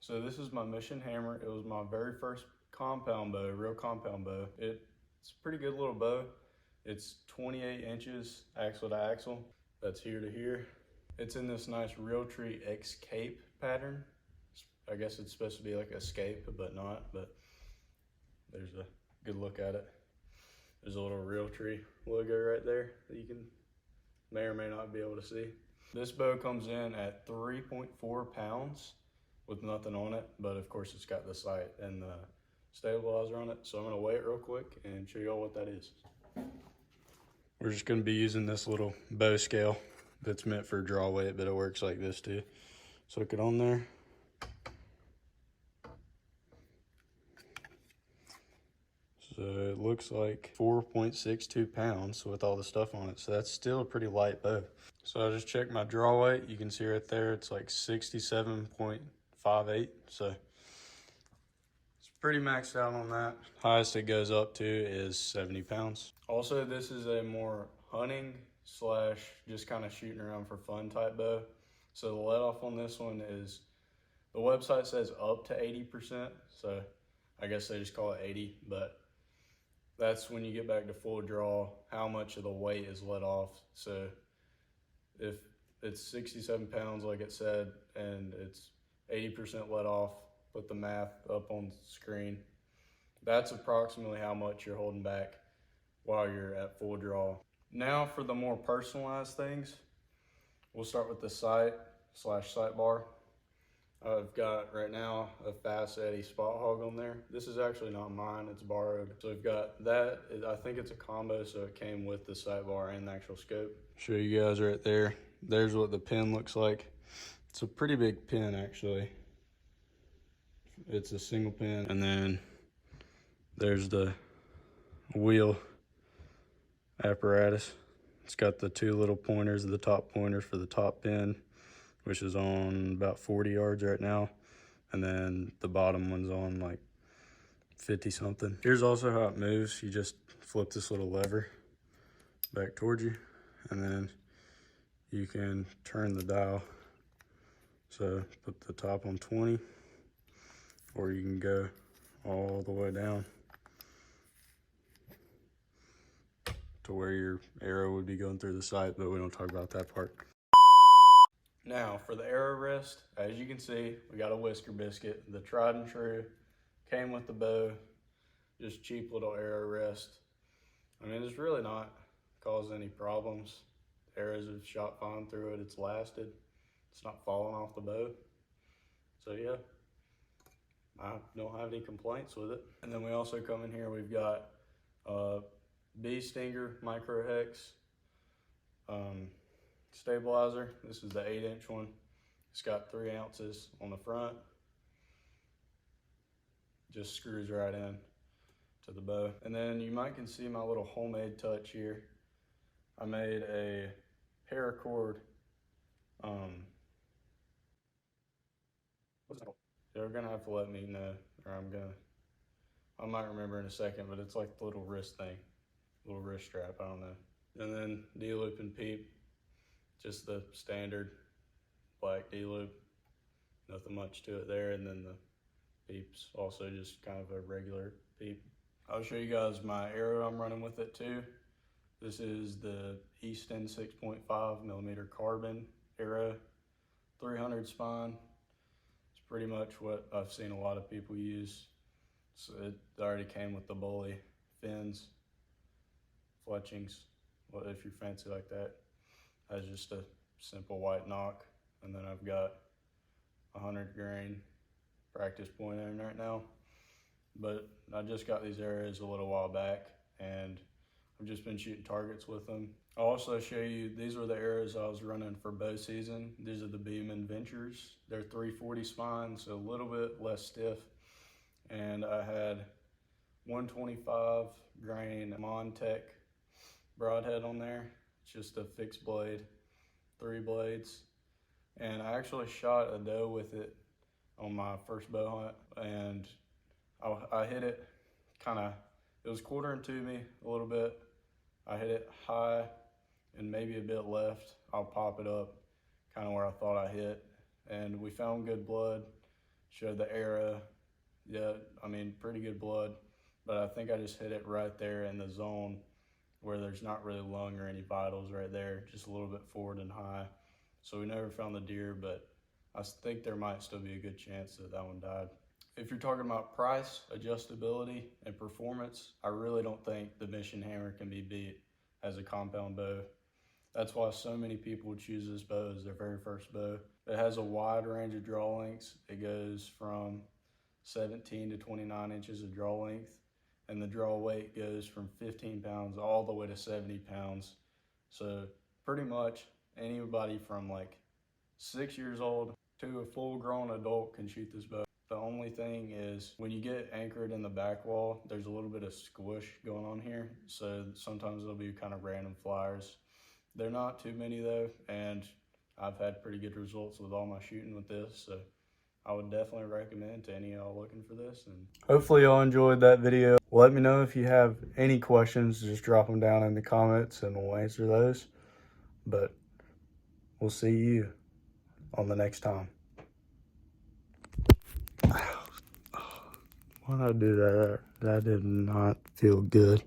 So this is my Mission Hammer. It was my very first compound bow, real compound bow. It's a pretty good little bow. It's 28 inches axle to axle. That's here to here. It's in this nice Realtree Escape pattern. I guess it's supposed to be like Escape, but not, but there's a good look at it. There's a little Realtree logo right there that you may or may not be able to see. This bow comes in at 3.4 pounds with nothing on it, but of course it's got the sight and the stabilizer on it. So I'm gonna weigh it real quick and show y'all what that is. We're just gonna be using this little bow scale that's meant for draw weight, but it works like this too. So hook it on there. So it looks like 4.62 pounds with all the stuff on it. So that's still a pretty light bow. So I just checked my draw weight. You can see right there, it's like 67.58. So it's pretty maxed out on that. Highest it goes up to is 70 pounds. Also, this is a more hunting slash just kind of shooting around for fun type bow. So the let off on this one is, the website says up to 80%. So I guess they just call it 80, but that's when you get back to full draw, how much of the weight is let off. So if it's 67 pounds, like it said, and it's 80% let off, put the math up on the screen. That's approximately how much you're holding back while you're at full draw. Now for the more personalized things, we'll start with the sight slash sight bar. I've got right now a Fast Eddie Spot Hog on there. This is actually not mine, it's borrowed. So we've got that, I think it's a combo, so it came with the sight bar and the actual scope. Show you guys right there. There's what the pin looks like. It's a pretty big pin actually. It's a single pin, and then there's the wheel apparatus. It's got the two little pointers, the top pointer for the top pin, which is on about 40 yards right now. And then the bottom one's on like 50 something. Here's also how it moves. You just flip this little lever back towards you, and then you can turn the dial. So put the top on 20, or you can go all the way down to where your arrow would be going through the sight, but we don't talk about that part. Now for the arrow rest, as you can see, we got a Whisker Biscuit, the tried and true, came with the bow, just cheap little arrow rest. I mean, it's really not caused any problems. The arrows have shot fine through it, it's lasted, it's not falling off the bow. So yeah, I don't have any complaints with it. And then we also come in here, we've got Bee Stinger Micro Hex stabilizer. This is the 8-inch one. It's got 3 ounces on the front. Just screws right in to the bow. And then you might can see my little homemade touch here. I made a paracord, what's it called? They're gonna have to let me know, or I might remember in a second, but it's like the little wrist thing, little wrist strap, I don't know. And then D-loop and peep, just the standard black D-loop, nothing much to it there. And then the peeps, also just kind of a regular peep. I'll show you guys my arrow I'm running with it too. This is the Easton 6.5mm carbon arrow, 300 spine. It's pretty much what I've seen a lot of people use. So it already came with the bully, fins, fletchings, well, if you're fancy like that. That's just a simple white knock. And then I've got 100 grain practice point in right now. But I just got these arrows a little while back, and I've just been shooting targets with them. I'll also show you, these were the arrows I was running for bow season. These are the Beeman Ventures. They're 340 spine, so a little bit less stiff. And I had 125 grain Montech broadhead on there. It's just a fixed blade, 3 blades. And I actually shot a doe with it on my first bow hunt, and I hit it it was quartering to me a little bit. I hit it high and maybe a bit left. I'll pop it up kind of where I thought I hit, and we found good blood. showed the arrow. Yeah, I mean, pretty good blood, but I think I just hit it right there in the zone where there's not really lung or any vitals right there, just a little bit forward and high. So we never found the deer, but I think there might still be a good chance that that one died. If you're talking about price, adjustability, and performance, I really don't think the Mission Hammer can be beat as a compound bow. That's why so many people choose this bow as their very first bow. It has a wide range of draw lengths. It goes from 17 to 29 inches of draw length, and the draw weight goes from 15 pounds all the way to 70 pounds. So pretty much anybody from like 6 years old to a full grown adult can shoot this bow. The only thing is when you get anchored in the back wall, there's a little bit of squish going on here. So sometimes there'll be kind of random flyers. They're not too many though, and I've had pretty good results with all my shooting with this. So I would definitely recommend to any of y'all looking for this. And hopefully y'all enjoyed that video. Let me know if you have any questions. Just drop them down in the comments and we'll answer those. But we'll see you on the next time. Why did I do that? That did not feel good.